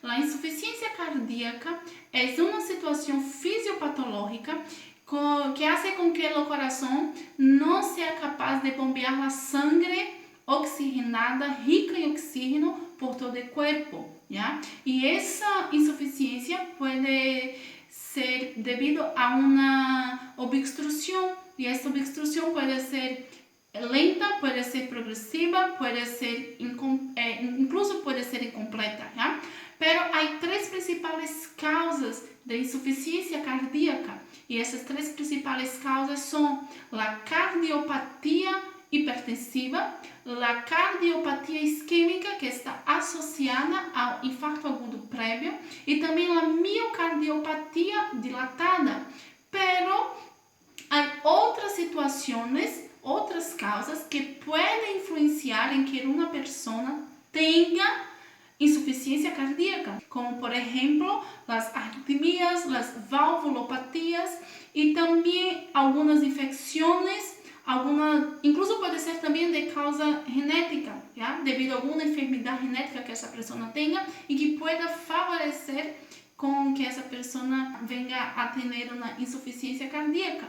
La insuficiencia cardíaca es una situación fisiopatológica que hace con que el corazón no sea capaz de bombear la sangre oxigenada, rica en oxígeno, por todo el cuerpo, ¿ya? Y esa insuficiencia puede ser debido a una obstrucción, y esta obstrucción puede ser lenta, puede ser progresiva, puede ser incluso puede ser incompleta, ¿ya? Pero hay tres principales causas de insuficiencia cardíaca, y esas tres principales causas son la cardiopatía hipertensiva, la cardiopatía isquémica, que está asociada al infarto agudo previo, y también la miocardiopatía dilatada. Pero hay otras situaciones, otras causas que pueden influenciar en que una persona tenga insuficiencia cardíaca, como por ejemplo las arritmias, las valvulopatías y también algunas infecciones, incluso puede ser también de causa genética, ¿ya? Debido a alguna enfermedad genética que esa persona tenga y que pueda favorecer con que esa persona venga a tener una insuficiencia cardíaca.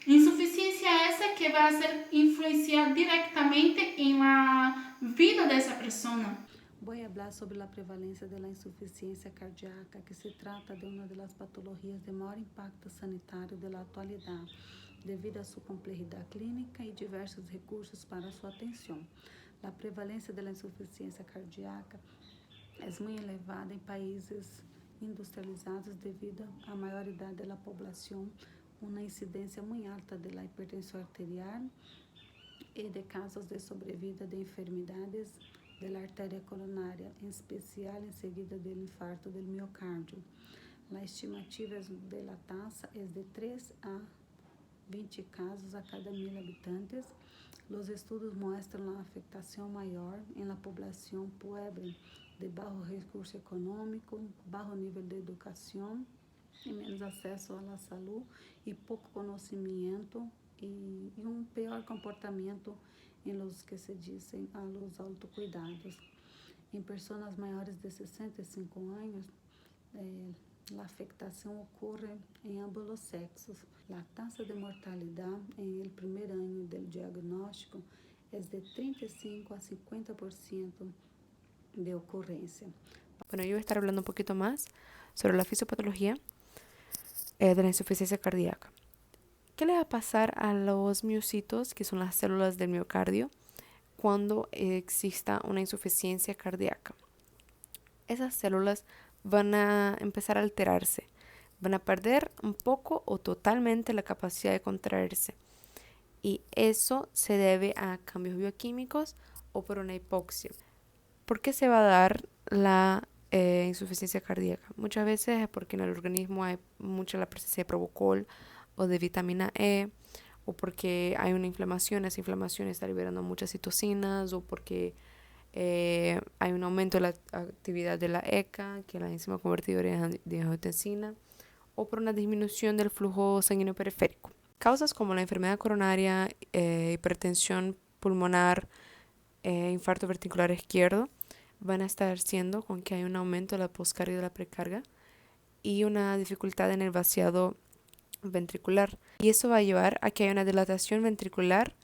Insuficiencia esa que va a ser influenciar directamente en la vida de esa persona. Voy a hablar sobre la prevalencia de la insuficiencia cardíaca, que se trata de una de las patologías de mayor impacto sanitario de la actualidad, debido a su complejidad clínica y diversos recursos para su atención. La prevalencia de la insuficiencia cardíaca es muy elevada en países industrializados debido a mayor edad de la población, una incidencia muy alta de la hipertensión arterial y de casos de sobrevida de enfermedades de la arteria coronaria, en especial enseguida del infarto del miocardio. La estimativa de la tasa es de 3 a 20 casos a cada 1.000 habitantes. Los estudios muestran la afectación mayor en la población pobre, de bajo recurso económico, bajo nivel de educación y menos acceso a la salud y poco conocimiento y un peor comportamiento en los que se dicen a los autocuidados. En personas mayores de 65 años, la afectación ocurre en ambos los sexos. La tasa de mortalidad en el primer año del diagnóstico es de 35 a 50% de ocurrencia. Bueno, yo voy a estar hablando un poquito más sobre la fisiopatología de la insuficiencia cardíaca. ¿Qué le va a pasar a los miocitos, que son las células del miocardio, cuando exista una insuficiencia cardíaca? Esas células van a empezar a alterarse, van a perder un poco o totalmente la capacidad de contraerse. Y eso se debe a cambios bioquímicos o por una hipoxia. ¿Por qué se va a dar la insuficiencia cardíaca? Muchas veces es porque en el organismo hay mucha la presencia de Provocol o de vitamina E, o porque hay una inflamación, esa inflamación está liberando muchas citocinas, o porque hay un aumento de la actividad de la ECA, que es la enzima convertidora de angiotensina, o por una disminución del flujo sanguíneo periférico. Causas como la enfermedad coronaria, hipertensión pulmonar, infarto ventricular izquierdo, van a estar siendo con que hay un aumento de la poscarga y de la precarga y una dificultad en el vaciado ventricular. Y eso va a llevar a que haya una dilatación ventricular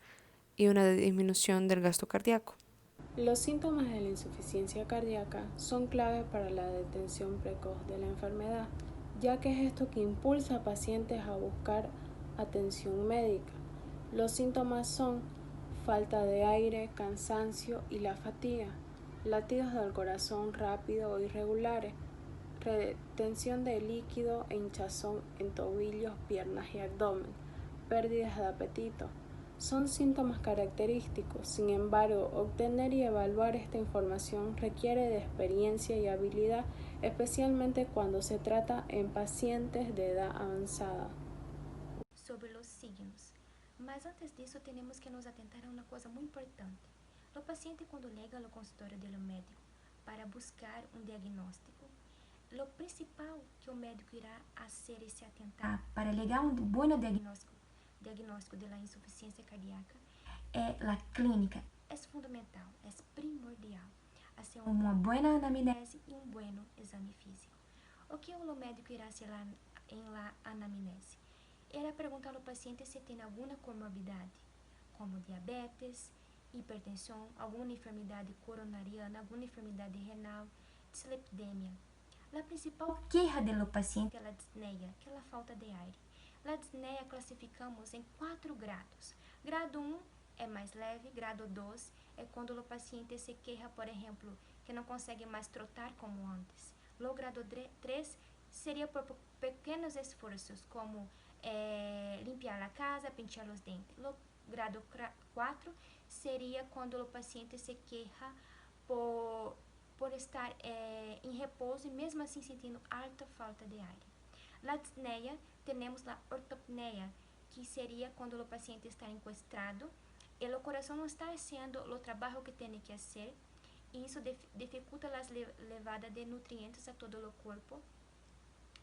y una disminución del gasto cardíaco. Los síntomas de la insuficiencia cardíaca son claves para la detención precoz de la enfermedad, ya que es esto que impulsa a pacientes a buscar atención médica. Los síntomas son falta de aire, cansancio y la fatiga, latidos del corazón rápido o irregulares, retención de líquido e hinchazón en tobillos, piernas y abdomen, pérdidas de apetito. Son síntomas característicos. Sin embargo, obtener y evaluar esta información requiere de experiencia y habilidad, especialmente cuando se trata en pacientes de edad avanzada. Sobre los signos. Mas antes disso, temos que nos atentar a uma coisa muito importante. O paciente, quando llega ao consultório do médico para buscar um diagnóstico, o principal que o médico irá fazer e se atentar para chegar a um bom diagnóstico de la insuficiência cardíaca é a clínica. É fundamental, é primordial. hacer uma boa anamnese e um bom exame físico. O que o médico irá fazer em la anamnese? Irá perguntar ao paciente se tem alguma comorbidade, como diabetes, hipertensão, alguma enfermidade coronariana, alguma enfermidade renal, dislipidemia. A principal queixa do paciente é a disneia, que é a falta de ar. A disneia classificamos em 4 grados. Grado 1 é mais leve, grado 2 é quando o paciente se queixa, por exemplo, que não consegue mais trotar como antes. O grado 3 seria por pequenos esforços, como limpar a casa, pentear os dentes. O grado 4 seria quando o paciente se queixa por estar em repouso e mesmo assim sentindo alta falta de ar. Na disneia, temos a ortopneia, que seria quando o paciente está encostado e o coração não está fazendo o trabalho que tem que fazer, e isso dificulta a levada de nutrientes a todo o corpo.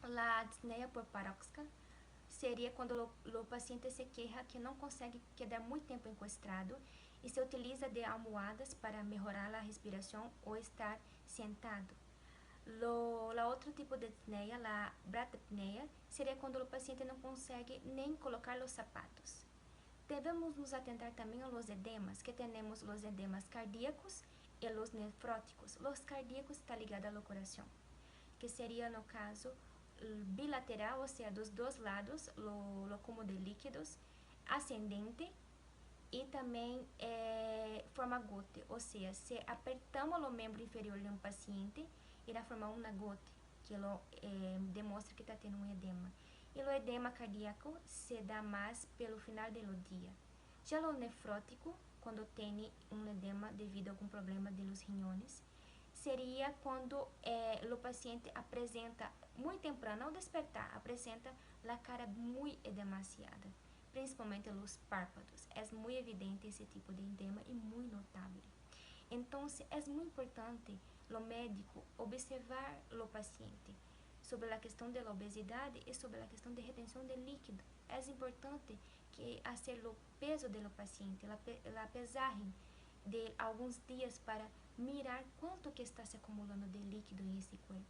A disneia por paróxica seria quando o paciente se queixa que não consegue quedar muito tempo encostado e se utiliza de almohadas para melhorar a respiração ou estar sentado. O outro tipo de disneia, a bradipneia, seria quando o paciente não consegue nem colocar os sapatos. Devemos nos atentar também aos edemas, que temos os edemas cardíacos e os nefróticos. Os cardíacos estão ligados ao coração, que seria, no caso, bilateral, ou seja, dos dois lados, o acúmulo de líquidos, ascendente, e também forma gota, ou seja, se apertamos o membro inferior de um paciente, irá formar uma gota, que demonstra que está tendo um edema. E o edema cardíaco se dá mais pelo final do dia. Já o nefrótico, quando tem um edema devido a algum problema dos rinhões, seria quando o paciente apresenta, muito temprano, ao despertar, apresenta a cara muito edemaciada, principalmente os párpados. É muito evidente esse tipo de edema e muito notável. Então, é muito importante o médico observar o paciente sobre a questão da obesidade e sobre a questão de retenção de líquido. É importante que fazer o peso do paciente, a pesagem de alguns dias para mirar quanto que está se acumulando de líquido em esse corpo.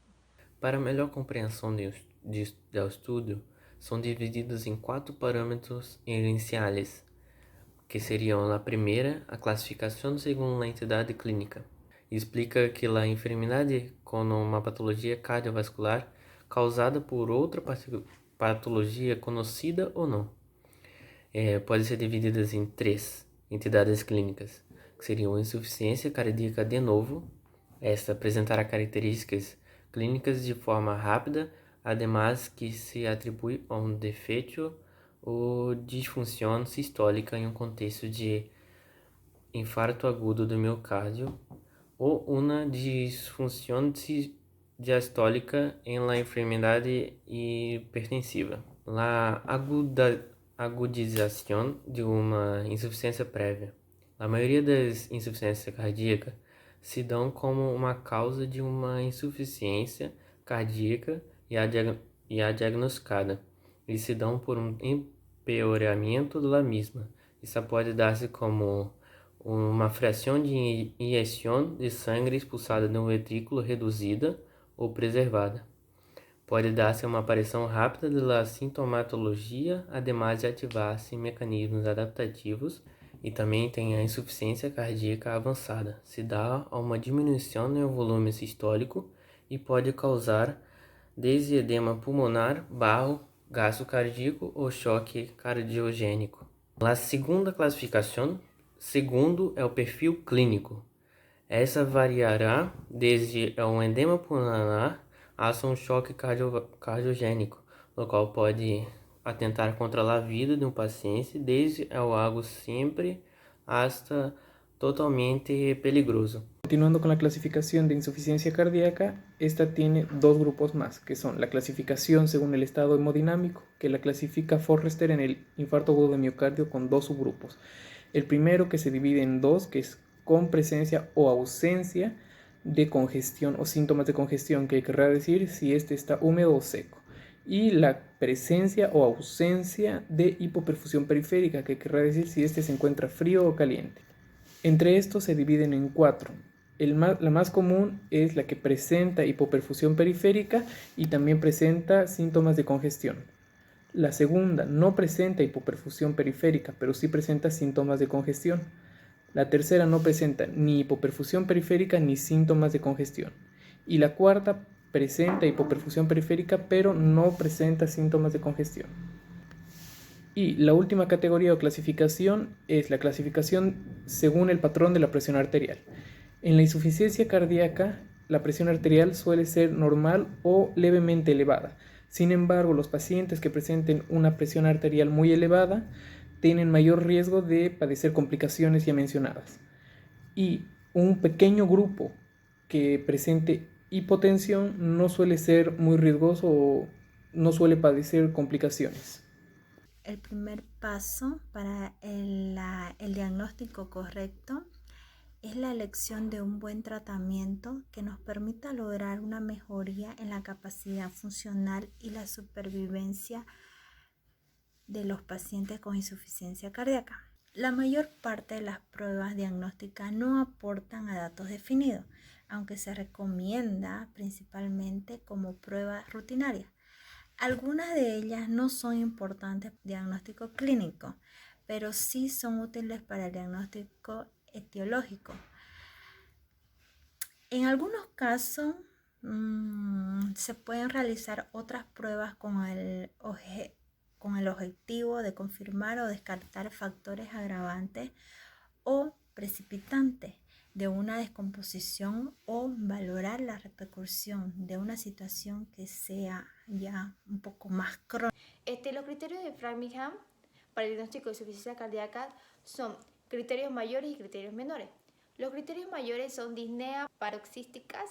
Para melhor compreensão do estudo, são divididos em 4 parâmetros iniciais, que seriam a primeira, a classificação segundo a entidade clínica. Explica que a enfermidade com uma patologia cardiovascular causada por outra patologia conhecida ou não. Pode ser divididas em 3 entidades clínicas, que seriam insuficiência cardíaca de novo. Esta apresentará características clínicas de forma rápida, ademais que se atribui a um defeito ou disfunção sistólica em um contexto de infarto agudo do miocárdio ou uma disfunção diastólica em la enfermidade hipertensiva. La agudização de uma insuficiência prévia. A maioria das insuficiências cardíacas se dão como uma causa de uma insuficiência cardíaca e a diagnosticada, e se dão por um empeoramento da mesma. Isso pode dar-se como uma fração de injeção de sangue expulsada de um ventrículo reduzida ou preservada. Pode dar-se uma aparição rápida da sintomatologia, ademais de ativar-se mecanismos adaptativos, e também tem a insuficiência cardíaca avançada. Se dá a uma diminuição no volume sistólico e pode causar desde edema pulmonar, barro, gasto cardíaco ou choque cardiogênico. A segunda classificação, segundo, é o perfil clínico. Essa variará desde um edema pulmonar a um choque cardiogênico, o qual pode atentar contra a vida de um paciente, desde algo sempre hasta totalmente peligroso. Continuando con la clasificación de insuficiencia cardíaca, esta tiene 2 grupos más, que son la clasificación según el estado hemodinámico, que la clasifica Forrester en el infarto agudo de miocardio con 2 subgrupos. El primero, que se divide en 2, que es con presencia o ausencia de congestión o síntomas de congestión, que querrá decir si este está húmedo o seco. Y la presencia o ausencia de hipoperfusión periférica, que querrá decir si este se encuentra frío o caliente. Entre estos se dividen en 4. La más común es la que presenta hipoperfusión periférica y también presenta síntomas de congestión. La segunda no presenta hipoperfusión periférica, pero sí presenta síntomas de congestión. La tercera no presenta ni hipoperfusión periférica ni síntomas de congestión. Y la cuarta presenta hipoperfusión periférica, pero no presenta síntomas de congestión. Y la última categoría o clasificación es la clasificación según el patrón de la presión arterial. En la insuficiencia cardíaca, la presión arterial suele ser normal o levemente elevada. Sin embargo, los pacientes que presenten una presión arterial muy elevada tienen mayor riesgo de padecer complicaciones ya mencionadas. Y un pequeño grupo que presente hipotensión no suele ser muy riesgoso o no suele padecer complicaciones. El primer paso para el diagnóstico correcto es la elección de un buen tratamiento que nos permita lograr una mejoría en la capacidad funcional y la supervivencia de los pacientes con insuficiencia cardíaca. La mayor parte de las pruebas diagnósticas no aportan a datos definidos, aunque se recomienda principalmente como prueba rutinaria. Algunas de ellas no son importantes para el diagnóstico clínico, pero sí son útiles para el diagnóstico etiológico. En algunos casos se pueden realizar otras pruebas con el objetivo de confirmar o descartar factores agravantes o precipitantes de una descomposición o valorar la repercusión de una situación que sea ya un poco más crónica. Los criterios de Framingham para el diagnóstico de insuficiencia cardíaca son criterios mayores y criterios menores. Los criterios mayores son disnea paroxísticas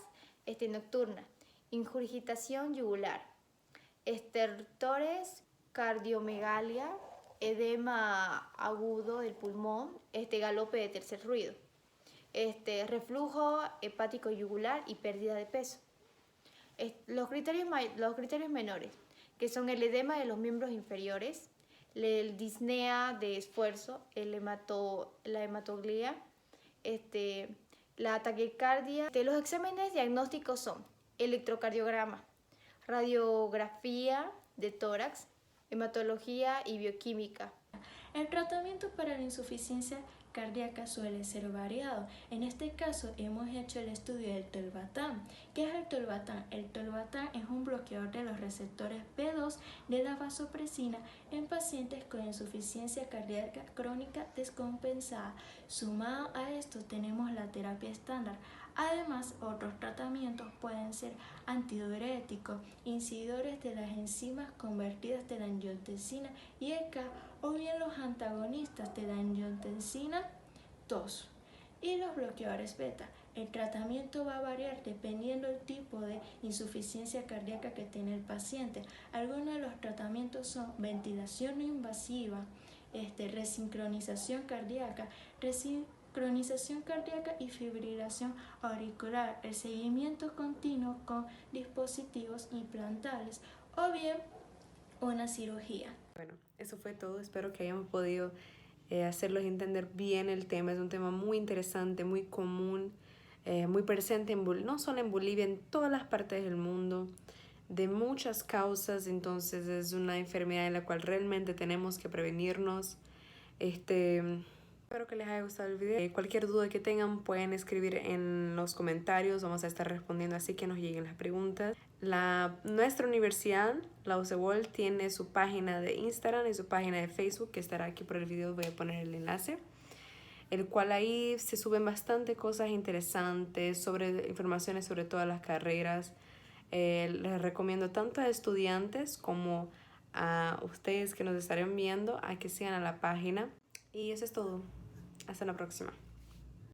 nocturna, ingurgitación yugular, estertores, cardiomegalia, edema agudo del pulmón, galope de tercer ruido, reflujo hepático yugular y pérdida de peso. Los criterios menores, que son el edema de los miembros inferiores, el disnea de esfuerzo, la hematoglía, la taquicardia. Los exámenes diagnósticos son electrocardiograma, radiografía de tórax, hematología y bioquímica. El tratamiento para la insuficiencia cardíaca suele ser variado. En este caso hemos hecho el estudio del tolvaptan. ¿Qué es el tolvaptan? El tolvaptan es un bloqueador de los receptores B2 de la vasopresina en pacientes con insuficiencia cardíaca crónica descompensada. Sumado a esto tenemos la terapia estándar. Además, otros tratamientos pueden ser antidiuréticos, inhibidores de las enzimas convertidas de la angiotensina y ECA, o bien los antagonistas de la angiotensina 2 y los bloqueadores beta. El tratamiento va a variar dependiendo del tipo de insuficiencia cardíaca que tiene el paciente. Algunos de los tratamientos son ventilación no invasiva, resincronización cardíaca, y fibrilación auricular, el seguimiento continuo con dispositivos implantables o bien una cirugía. Bueno, eso fue todo. Espero que hayamos podido hacerlos entender bien el tema. Es un tema muy interesante, muy común, muy presente no solo en Bolivia, en todas las partes del mundo, de muchas causas. Entonces es una enfermedad en la cual realmente tenemos que prevenirnos. Espero que les haya gustado el video. Cualquier duda que tengan pueden escribir en los comentarios. Vamos a estar respondiendo así que nos lleguen las preguntas. Nuestra universidad, la UCEBOL, tiene su página de Instagram y su página de Facebook, que estará aquí por el video. Voy a poner el enlace, el cual ahí se suben bastante cosas interesantes, informaciones sobre todas las carreras. Les recomiendo tanto a estudiantes como a ustedes que nos estarán viendo a que sigan a la página. Y eso es todo. Hasta la próxima.